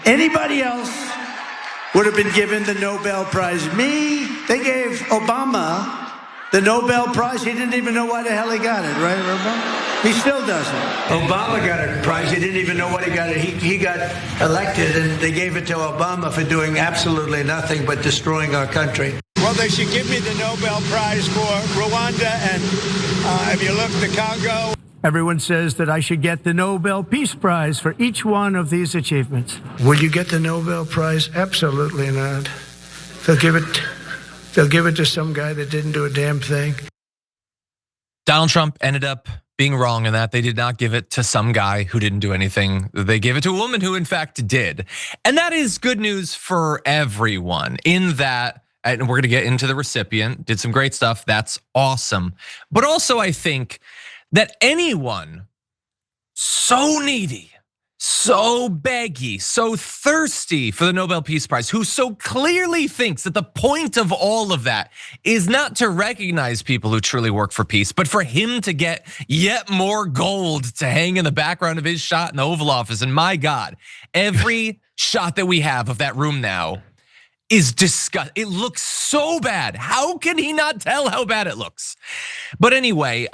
Anybody else would have been given the Nobel Prize. Me, they gave Obama the Nobel Prize. He didn't even know why the hell he got it, right, Obama? He still doesn't. Obama got a prize. He didn't even know what he got it. He got elected, and they gave it to Obama for doing absolutely nothing but destroying our country. Well, they should give me the Nobel Prize for Rwanda, and if you look, the Congo. Everyone says that I should get the Nobel Peace Prize for each one of these achievements. Would you get the Nobel Prize? Absolutely not. They'll give it to some guy that didn't do a damn thing. Donald Trump ended up being wrong in that they did not give it to some guy who didn't do anything. They gave it to a woman who in fact did. And that is good news for everyone in that, and we're gonna get into the recipient, did some great stuff, that's awesome. But also I think that anyone so needy, so beggy, so thirsty for the Nobel Peace Prize, who so clearly thinks that the point of all of that is not to recognize people who truly work for peace, but for him to get yet more gold to hang in the background of his shot in the Oval Office. And my God, every shot that we have of that room now is disgusting. It looks so bad. How can he not tell how bad it looks? But anyway,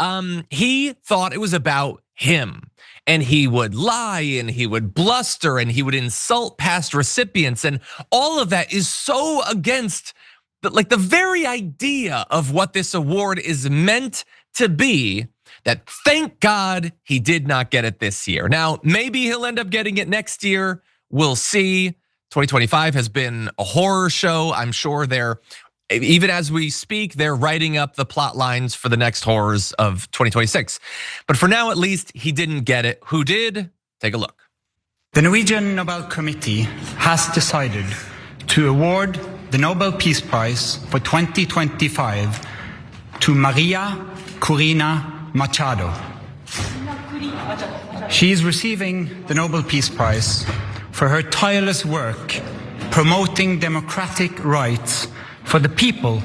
he thought it was about him. And he would lie and he would bluster and he would insult past recipients. And all of that is so against the very idea of what this award is meant to be, that thank God he did not get it this year. Now, maybe he'll end up getting it next year. We'll see. 2025 has been a horror show. I'm sure even as we speak, they're writing up the plot lines for the next horrors of 2026. But for now, at least, he didn't get it. Who did? Take a look. The Norwegian Nobel Committee has decided to award the Nobel Peace Prize for 2025 to Maria Corina Machado. She is receiving the Nobel Peace Prize for her tireless work promoting democratic rights for the people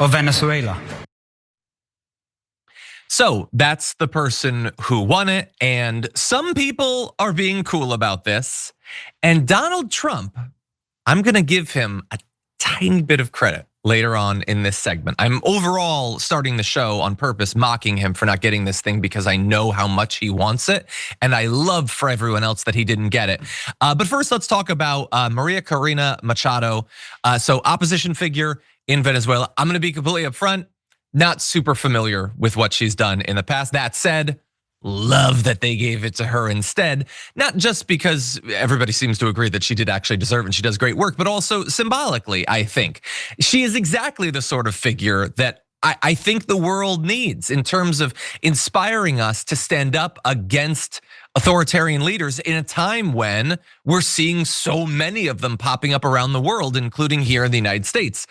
of Venezuela. So that's the person who won it, and some people are being cool about this. And Donald Trump, I'm gonna give him a tiny bit of credit later on in this segment. I'm overall starting the show on purpose mocking him for not getting this thing because I know how much he wants it, and I love for everyone else that he didn't get it. But first, let's talk about Maria Corina Machado. So opposition figure in Venezuela. I'm gonna be completely upfront, not super familiar with what she's done in the past. That said, love that they gave it to her instead, not just because everybody seems to agree that she did actually deserve it and she does great work, but also symbolically, I think. She is exactly the sort of figure that I think the world needs in terms of inspiring us to stand up against authoritarian leaders in a time when we're seeing so many of them popping up around the world, including here in the United States.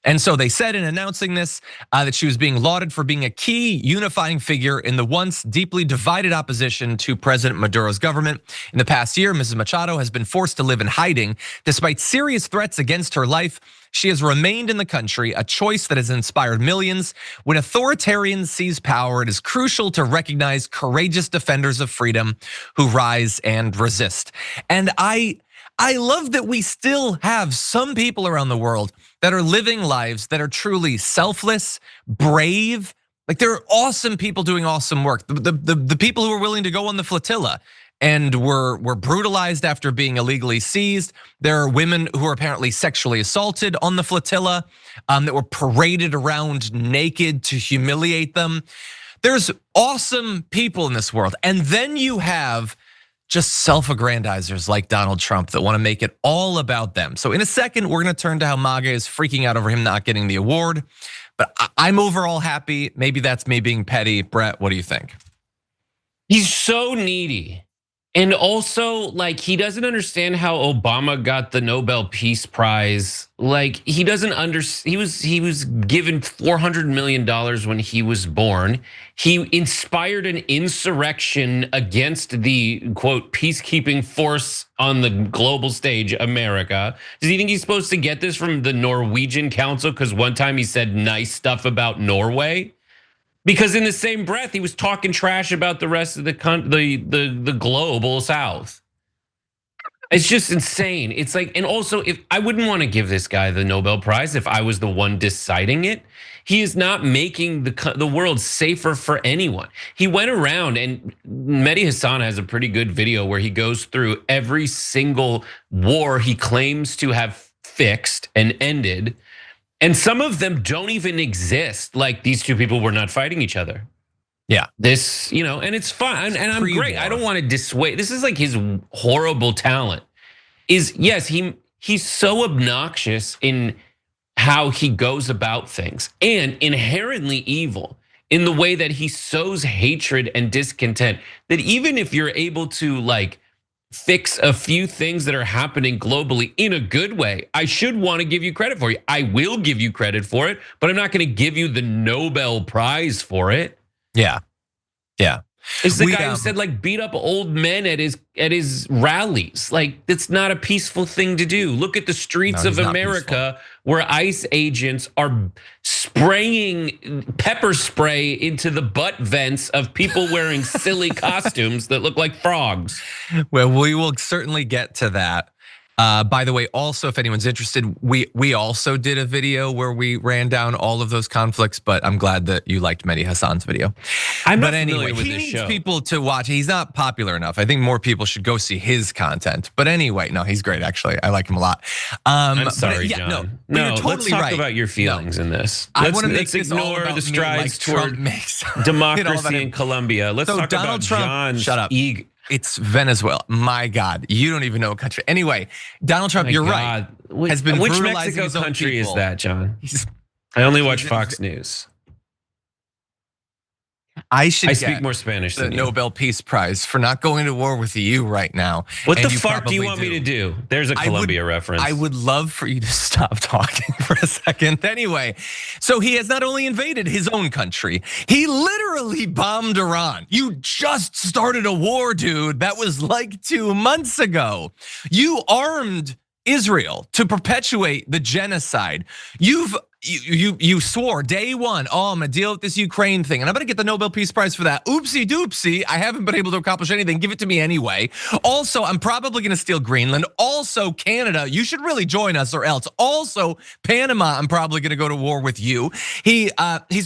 And so they said in announcing this that she was being lauded for being a key unifying figure in the once deeply divided opposition to President Maduro's government. In the past year, Mrs. Machado has been forced to live in hiding. Despite serious threats against her life, she has remained in the country, a choice that has inspired millions. When authoritarians seize power, it is crucial to recognize courageous defenders of freedom who rise and resist. And I love that we still have some people around the world that are living lives that are truly selfless, brave. Like there are awesome people doing awesome work. The people who are willing to go on the flotilla and were brutalized after being illegally seized. There are women who are apparently sexually assaulted on the flotilla that were paraded around naked to humiliate them. There's awesome people in this world. And then you have just self-aggrandizers like Donald Trump that want to make it all about them. So in a second, we're gonna turn to how MAGA is freaking out over him not getting the award. But I'm overall happy. Maybe that's me being petty. Brett, what do you think? He's so needy. And also, like, he doesn't understand how Obama got the Nobel Peace Prize. Like, he doesn't understand. He was given $400 million when he was born. He inspired an insurrection against the quote peacekeeping force on the global stage, America. Does he think he's supposed to get this from the Norwegian Council because one time he said nice stuff about Norway? Because in the same breath, he was talking trash about the rest of the global South. It's just insane. It's like, and also, if I wouldn't want to give this guy the Nobel Prize if I was the one deciding it. He is not making the world safer for anyone. He went around, and Mehdi Hassan has a pretty good video where he goes through every single war he claims to have fixed and ended, and some of them don't even exist. Like, these two people were not fighting each other. Yeah. This, and it's fun, and I'm great. I don't want to dissuade. This is like his horrible talent. Yes, he's so obnoxious in how he goes about things, and inherently evil in the way that he sows hatred and discontent, that even if you're able to like fix a few things that are happening globally in a good way, I should want to give you credit for it. I will give you credit for it, but I'm not going to give you the Nobel Prize for it. Yeah. It's the guy who said like beat up old men at his rallies. Like, that's not a peaceful thing to do. Look at the streets of America where ICE agents are spraying pepper spray into the butt vents of people wearing silly costumes that look like frogs. Well, we will certainly get to that. By the way, also, if anyone's interested, we also did a video where we ran down all of those conflicts, but I'm glad that you liked Mehdi Hassan's video. I'm not familiar with he this needs show. people to watch. He's not popular enough. I think more people should go see his content. But anyway, no, he's great, actually. I like him a lot. I'm sorry, yeah, John. No, No, totally let's talk right. about your feelings in this. Let's ignore the strides toward democracy democracy in Colombia. Let's talk Donald about Trump, John's shut up. ego. It's Venezuela. My God, you don't even know a country. Anyway, Donald Trump, you're right, has been Which brutalizing Mexico his own country is people. that, John? I only watch Fox News. I speak get more Spanish the than you. Nobel Peace Prize for not going to war with you right now. What and the fuck do you want me to do? There's a Colombia reference. I would love for you to stop talking for a second. Anyway, so he has not only invaded his own country, he literally bombed Iran. You just started a war, dude. That was like 2 months ago. You armed Israel to perpetuate the genocide. You swore day one, oh, I'm gonna deal with this Ukraine thing, and I'm gonna get the Nobel Peace Prize for that. Oopsie doopsie, I haven't been able to accomplish anything. Give it to me anyway. Also, I'm probably gonna steal Greenland. Also, Canada, you should really join us or else. Also, Panama, I'm probably gonna go to war with you. He's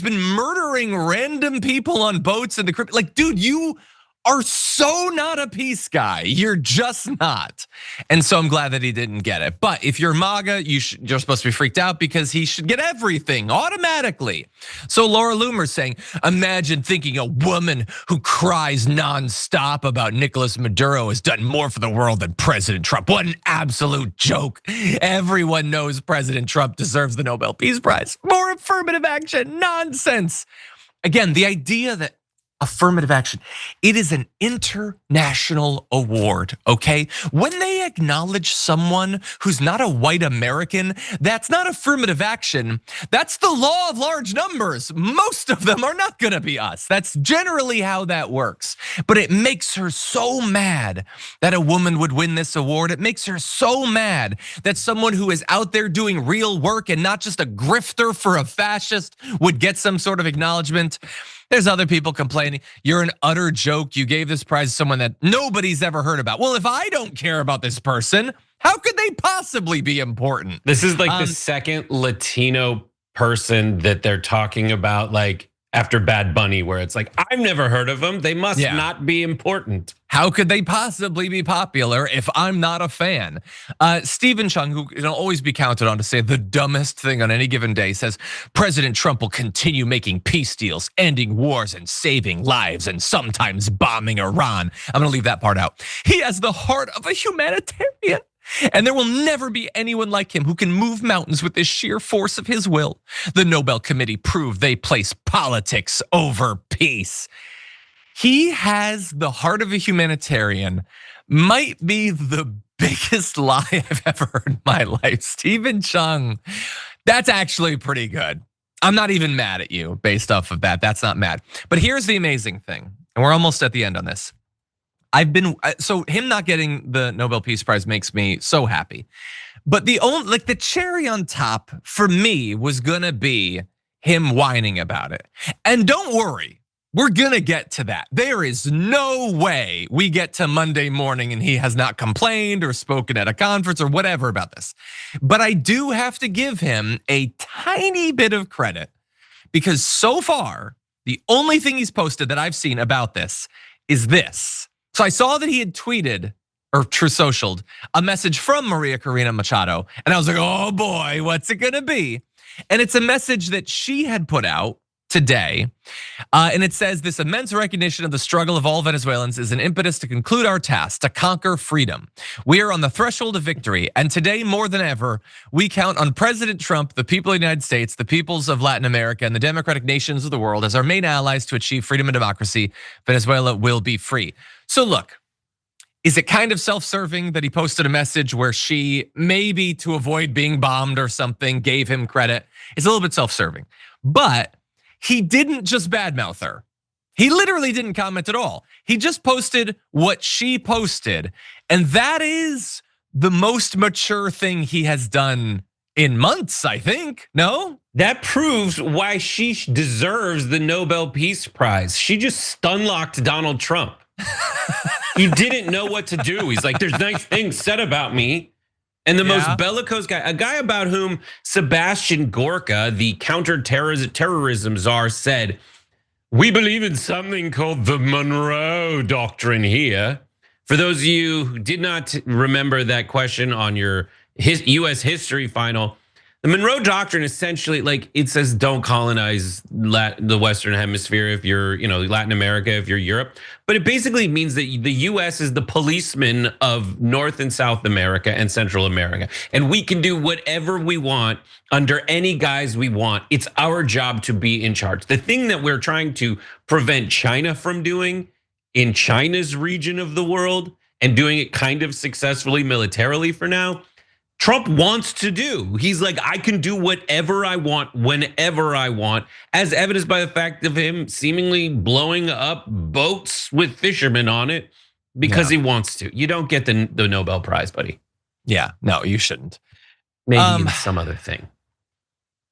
been murdering random people on boats in the Caribbean. Like, dude, you are so not a peace guy. You're just not. And so I'm glad that he didn't get it. But if you're MAGA, you're supposed to be freaked out because he should get everything automatically. So Laura Loomer's saying, imagine thinking a woman who cries nonstop about Nicolas Maduro has done more for the world than President Trump. What an absolute joke. Everyone knows President Trump deserves the Nobel Peace Prize. More affirmative action, nonsense. Again, the idea that affirmative action, it is an international award, okay? When they acknowledge someone who's not a white American, that's not affirmative action. That's the law of large numbers. Most of them are not gonna be us. That's generally how that works. But it makes her so mad that a woman would win this award. It makes her so mad that someone who is out there doing real work and not just a grifter for a fascist would get some sort of acknowledgement. There's other people complaining, you're an utter joke. You gave this prize to someone that nobody's ever heard about. Well, if I don't care about this person, how could they possibly be important? This is like the second Latino person that they're talking about, like after Bad Bunny, where it's like, I've never heard of them. They must not be important. How could they possibly be popular if I'm not a fan? Steven Cheung, who can always be counted on to say the dumbest thing on any given day, says President Trump will continue making peace deals, ending wars and saving lives, and sometimes bombing Iran. I'm gonna leave that part out. He has the heart of a humanitarian. And there will never be anyone like him who can move mountains with the sheer force of his will. The Nobel Committee proved they place politics over peace. He has the heart of a humanitarian, might be the biggest lie I've ever heard in my life. Steven Cheung, that's actually pretty good. I'm not even mad at you based off of that. That's not mad. But here's the amazing thing, and we're almost at the end on this. So him not getting the Nobel Peace Prize makes me so happy. But the cherry on top for me was gonna be him whining about it. And don't worry, We're gonna get to that. There is no way we get to Monday morning and he has not complained or spoken at a conference or whatever about this. But I do have to give him a tiny bit of credit because so far, the only thing he's posted that I've seen about this is this. So I saw that he had tweeted or True Socialed a message from Maria Corina Machado. And I was like, oh boy, what's it gonna be? And it's a message that she had put out today. And it says, this immense recognition of the struggle of all Venezuelans is an impetus to conclude our task, to conquer freedom. We are on the threshold of victory. And today, more than ever, we count on President Trump, the people of the United States, the peoples of Latin America, and the democratic nations of the world as our main allies to achieve freedom and democracy. Venezuela will be free. So look, is it kind of self-serving that he posted a message where she, maybe to avoid being bombed or something, gave him credit? It's a little bit self-serving. But he didn't just badmouth her. He literally didn't comment at all. He just posted what she posted. And that is the most mature thing he has done in months, I think. No? That proves why she deserves the Nobel Peace Prize. She just stunlocked Donald Trump. He didn't know what to do. He's like, there's nice things said about me. And the most bellicose guy, a guy about whom Sebastian Gorka, the counterterrorism czar, said, we believe in something called the Monroe Doctrine here. For those of you who did not remember that question on your US history final, the Monroe Doctrine essentially, like, it says don't colonize the Western Hemisphere if you're, Latin America, if you're Europe. But it basically means that the US is the policeman of North and South America and Central America. And we can do whatever we want under any guise we want. It's our job to be in charge. The thing that we're trying to prevent China from doing in China's region of the world and doing it kind of successfully militarily for now, Trump wants to do. He's like, I can do whatever I want, whenever I want, as evidenced by the fact of him seemingly blowing up boats with fishermen on it because he wants to. You don't get the Nobel Prize, buddy. Yeah, no, you shouldn't. Maybe in some other thing.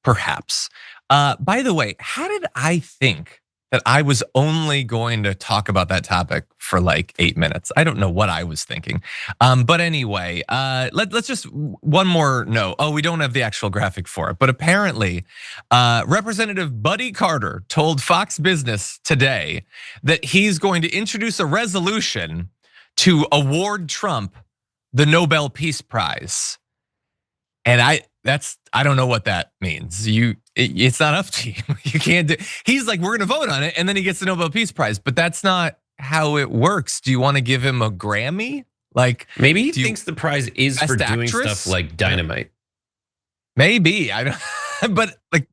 Perhaps. By the way, how did I think that I was only going to talk about that topic for like 8 minutes? I don't know what I was thinking. But anyway, let's just one more note. Oh, we don't have the actual graphic for it. But apparently, Representative Buddy Carter told Fox Business today that he's going to introduce a resolution to award Trump the Nobel Peace Prize. And I don't know what that means. It's not up to you. You can't do. He's like, we're gonna vote on it, and then he gets the Nobel Peace Prize. But that's not how it works. Do you want to give him a Grammy? Like maybe he thinks the prize is for doing actress? Stuff like dynamite. Maybe I don't. But like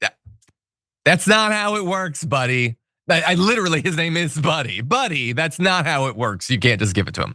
that's not how it works, buddy. I literally, his name is Buddy. Buddy, that's not how it works. You can't just give it to him.